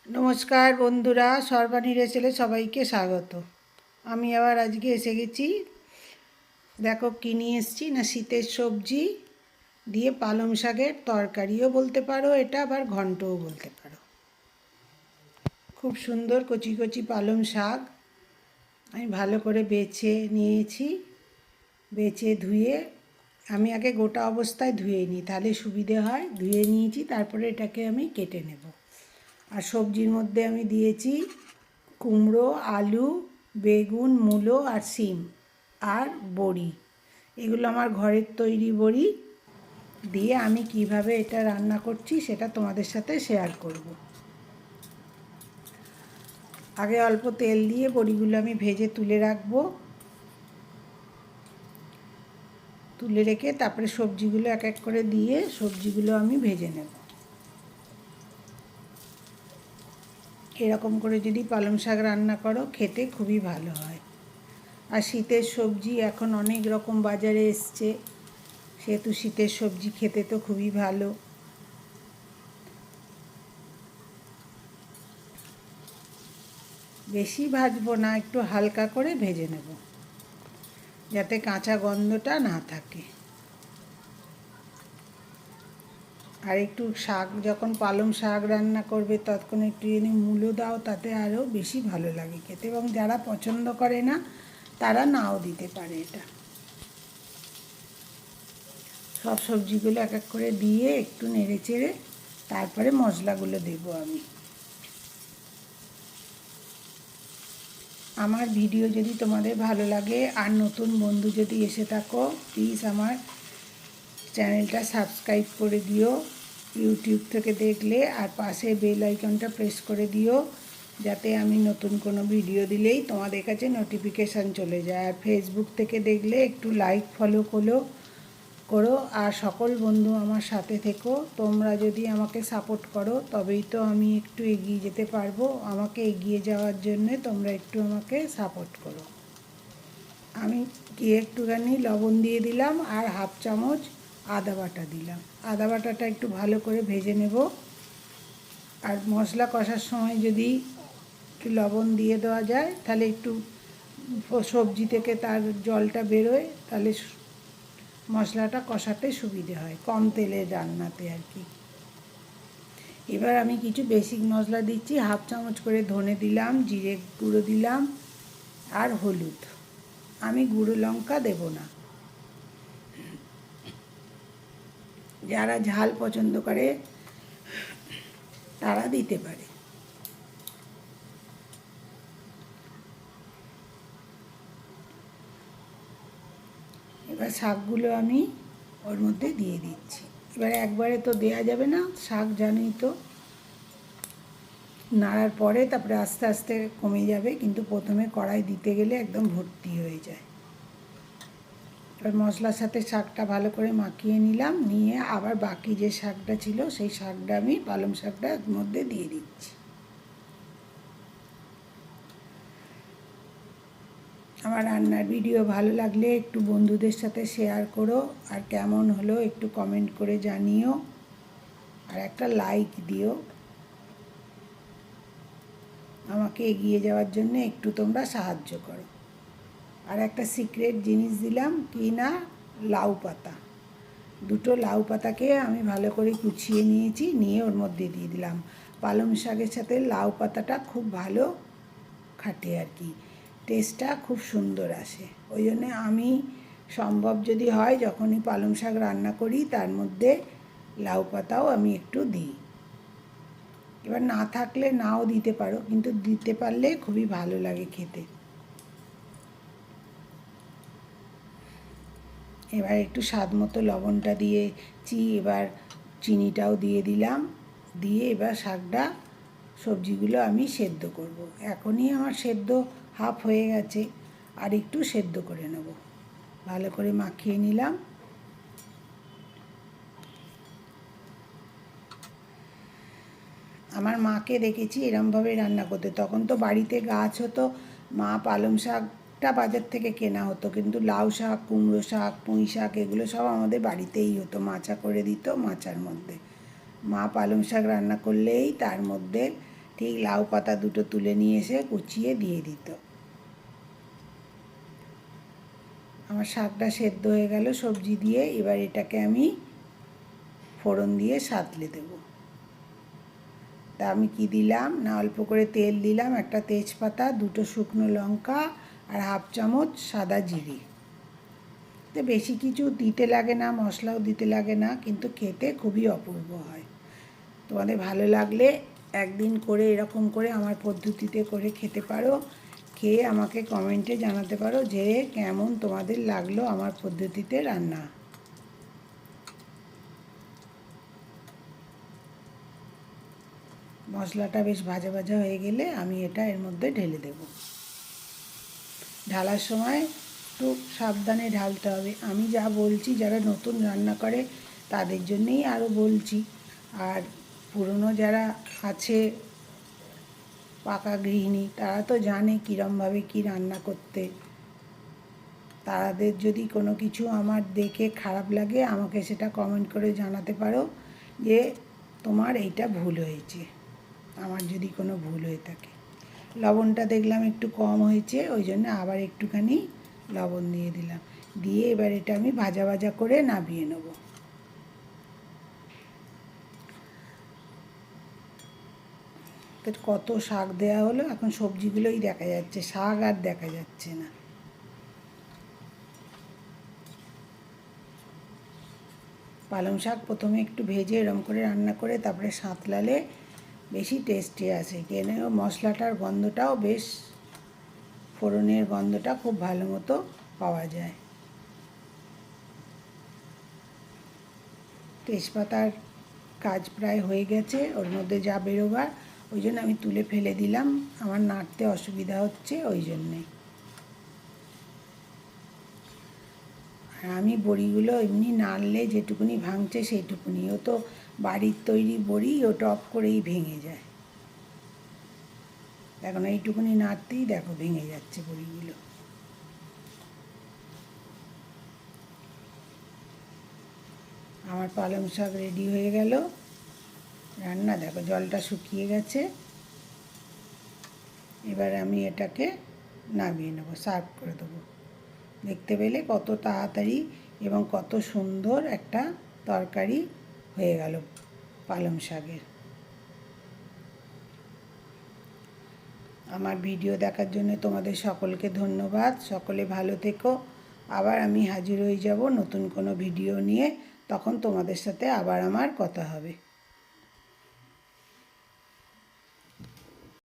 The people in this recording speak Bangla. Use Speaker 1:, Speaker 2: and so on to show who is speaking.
Speaker 1: নমস্কার বন্ধুরা, সর্বাণী রেসেলে সবাইকে স্বাগত। আমি আবার আজকে এসে গেছি। দেখো কী নিয়ে এসেছি না, শীতের সবজি দিয়ে পালং শাকের তরকারিও বলতে পারো, এটা আবার ঘন্টও বলতে পারো। খুব সুন্দর কচি কচি পালং শাক আমি ভালো করে বেছে নিয়েছি। বেছে ধুয়ে আমি আগে গোটা অবস্থায় ধুয়ে নিই, তাহলে সুবিধে হয়। ধুয়ে নিয়েছি, তারপরে এটাকে আমি কেটে নেব। আর সবজির মধ্যে আমি দিয়েছি কুমড়ো, আলু, বেগুন, মূলো আর শিম আর বড়ি। এগুলো আমার ঘরের তৈরি বড়ি দিয়ে আমি কিভাবে এটা রান্না করছি সেটা তোমাদের সাথে শেয়ার করব। আগে অল্প তেল দিয়ে বড়িগুলো আমি ভেজে তুলে রাখবো। তুলে রেখে তারপরে সবজিগুলো এক এক করে দিয়ে সবজিগুলো আমি ভেজে নেব। এরকম করে যদি পালং শাক রান্না করো খেতে খুবই ভালো হয়। আর শীতের সবজি এখন অনেক রকম বাজারে এসছে, সেহেতু শীতের সবজি খেতে তো খুবই ভালো। বেশি ভাজবো না, একটু হালকা করে ভেজে নেব যাতে কাঁচা গন্ধটা না থাকে। আর একটু শাক, যখন পালং শাক রান্না করবে তখন একটু যদি মূলো দাও, তাতে আরও বেশি ভালো লাগে খেতে। এবং যারা পছন্দ করে না তারা নাও দিতে পারে। এটা সব সবজিগুলো এক এক করে দিয়ে একটু নেড়ে চেড়ে তারপরে মশলাগুলো দেবো আমি। আমার ভিডিও যদি তোমাদের ভালো লাগে আর নতুন বন্ধু যদি এসে থাকো, প্লিজ আমার চ্যানেলটা সাবস্ক্রাইব করে দিও ইউটিউব থেকে দেখলে। আর পাশে বেল আইকনটা প্রেস করে দিও, যাতে আমি নতুন কোনো ভিডিও দিলেই তোমাদের কাছে নোটিফিকেশান চলে যায়। আর ফেসবুক থেকে দেখলে একটু লাইক ফলো করো। আর সকল বন্ধু আমার সাথে থেকো। তোমরা যদি আমাকে সাপোর্ট করো তবেই তো আমি একটু এগিয়ে যেতে পারবো। আমাকে এগিয়ে যাওয়ার জন্যে তোমরা একটু আমাকে সাপোর্ট করো। আমি একটুখানি লবণ দিয়ে দিলাম আর হাফ চামচ আদা বাটা দিলাম। আদা বাটাটা একটু ভালো করে ভেজে নেব। আর মশলা কষার সময় যদি একটু লবণ দিয়ে দেওয়া যায় তাহলে একটু সবজি থেকে তার জলটা বেরোয়, তাহলে মশলাটা কষাতে সুবিধে হয়, কম তেলের রান্নাতে আর কি। এবার আমি কিছু বেসিক মশলা দিচ্ছি। হাফ চামচ করে ধনে দিলাম, জিরে গুঁড়ো দিলাম আর হলুদ। আমি গুঁড়ো লঙ্কা দেব না। যারা ঝাল পছন্দ করে তারা দিতে পারে। এবার শাকগুলো আমি ওর মধ্যে দিয়ে দিচ্ছি। এবার একবারে তো দেয়া যাবে না, শাক জানোই তো, নাড়ার পরে তারপরে আস্তে আস্তে কমে যাবে, কিন্তু প্রথমে কড়াই দিতে গেলে একদম ভর্তি হয়ে যায়। এবার মশলার সাথে শাকটা ভালো করে মাখিয়ে নিলাম, নিয়ে আবার বাকি যে শাকটা ছিল সেই শাকটা আমি পালং শাকটার মধ্যে দিয়ে দিচ্ছি। আমার রান্নার ভিডিও ভালো লাগলে একটু বন্ধুদের সাথে শেয়ার করো। আর কেমন হলো একটু কমেন্ট করে জানিও, আর একটা লাইক দিও। আমাকে এগিয়ে যাওয়ার জন্য একটু তোমরা সাহায্য করো। আর একটা সিক্রেট জিনিস দিলাম কি না, লাউ পাতা। দুটো লাউ পাতাকে আমি ভালো করে কুচিয়ে নিয়েছি, নিয়ে ওর মধ্যে দিয়ে দিলাম। পালং শাকের সাথে লাউ পাতাটা খুব ভালো খাটে আর কি, টেস্টটা খুব সুন্দর আসে। ওই জন্যে আমি সম্ভব যদি হয় যখনই পালং শাক রান্না করি তার মধ্যে লাউ পাতাও আমি একটু দিই। এবার না থাকলে নাও দিতে পারো, কিন্তু দিতে পারলে খুবই ভালো লাগে খেতে। এবার একটু স্বাদ মতো লবণটা দিয়েছি, এবার চিনিটাও দিয়ে দিলাম। দিয়ে এবার শাকটা, সবজিগুলো আমি সেদ্ধ করব। এখনই আমার সেদ্ধ হাফ হয়ে গেছে, আর একটু সেদ্ধ করে নেব। ভালো করে মাখিয়ে নিলাম। আমার মাকে দেখেছি এরমভাবে রান্না করতে। তখন তো বাড়িতে গাছ হতো, মা পালং শাকটা বাজার থেকে কেনা হতো, কিন্তু লাউ শাক, কুমড়ো শাক, পুঁই শাক এগুলো সব আমাদের বাড়িতেই হতো। মাচা করে দিত, মাচার মধ্যে মা পালং শাক রান্না করলেই তার মধ্যে ঠিক লাউ পাতা দুটো তুলে নিয়ে এসে কুচিয়ে দিয়ে দিত। আমার শাকটা সেদ্ধ হয়ে গেল সবজি দিয়ে। এবার এটাকে আমি ফোড়ন দিয়ে সাঁতলে দেব। তা আমি কি দিলাম না, অল্প করে তেল দিলাম, একটা তেজপাতা, দুটো শুকনো লঙ্কা আর হাফ চামচ সাদা জিরে। তো বেশি কিছু দিতে লাগে না, মশলাও দিতে লাগে না, কিন্তু খেতে খুবই অপূর্ব হয়। তোমাদের ভালো লাগলে একদিন করে এরকম করে আমার পদ্ধতিতে করে খেতে পারো। খেয়ে আমাকে কমেন্টে জানাতে পারো যে কেমন তোমাদের লাগলো আমার পদ্ধতিতে রান্না। মশলাটা বেশ ভাজা ভাজা হয়ে গেলে আমি এটা এর মধ্যে ঢেলে দেব। ঢালার সময় একটু সাবধানে ঢালতে হবে। আমি যা বলছি যারা নতুন রান্না করে তাদের জন্যেই আরও বলছি, আর পুরনো যারা আছে পাকা গৃহিণী তারা তো জানে কীরমভাবে কী রান্না করতে। তাদের যদি কোনো কিছু আমার দেখে খারাপ লাগে আমাকে সেটা কমেন্ট করে জানাতে পারো যে তোমার এইটা ভুল হয়েছে, আমার যদি কোনো ভুল হয়ে থাকে। লবণটা দেখলাম একটু কম হয়েছে, ওই জন্য আবার একটুখানি লবণ দিয়ে দিলাম। দিয়ে এবার এটা আমি ভাজা ভাজা করে নামিয়ে নেব। কত শাক দেওয়া হলো, এখন সবজিগুলোই দেখা যাচ্ছে, শাক আর দেখা যাচ্ছে না। পালং শাক প্রথমে একটু ভেজে এরম করে রান্না করে তারপরে সাঁতলালে বেশি টেস্টি আসে। কেন মশলাটার গন্ধটাও বেশ, ফোড়নের গন্ধটা খুব ভালো মতো পাওয়া যায়। তেজপাতার কাজ প্রায় হয়ে গেছে, ওর মধ্যে যা বেরোবার, ওই জন্য আমি তুলে ফেলে দিলাম, আমার নাড়তে অসুবিধা হচ্ছে ওই জন্যে। আর আমি বড়িগুলো এমনি নাড়লে যেটুকুনি ভাঙছে সেইটুকুনি, ও তো বাড়ির তৈরি বড়ি, ও টপ করেই ভেঙে যায়। এখন এইটুকুনি নাড়তেই দেখো ভেঙে যাচ্ছে বড়িগুলো। আমার পালং শাক রেডি হয়ে গেল রান্না। দেখো জলটা শুকিয়ে গেছে। এবার আমি এটাকে নামিয়ে নেব, সার্ভ করে দেবো। দেখতে পেলে কত তাড়াতাড়ি এবং কত সুন্দর একটা তরকারি হয়ে গেল পালং শাকের। আমার ভিডিও দেখার জন্য তোমাদের সকলকে ধন্যবাদ। সকলে ভালো থেকো। আবার আমি হাজির হয়ে যাব নতুন কোনো ভিডিও নিয়ে, তখন তোমাদের সাথে আবার আমার কথা হবে।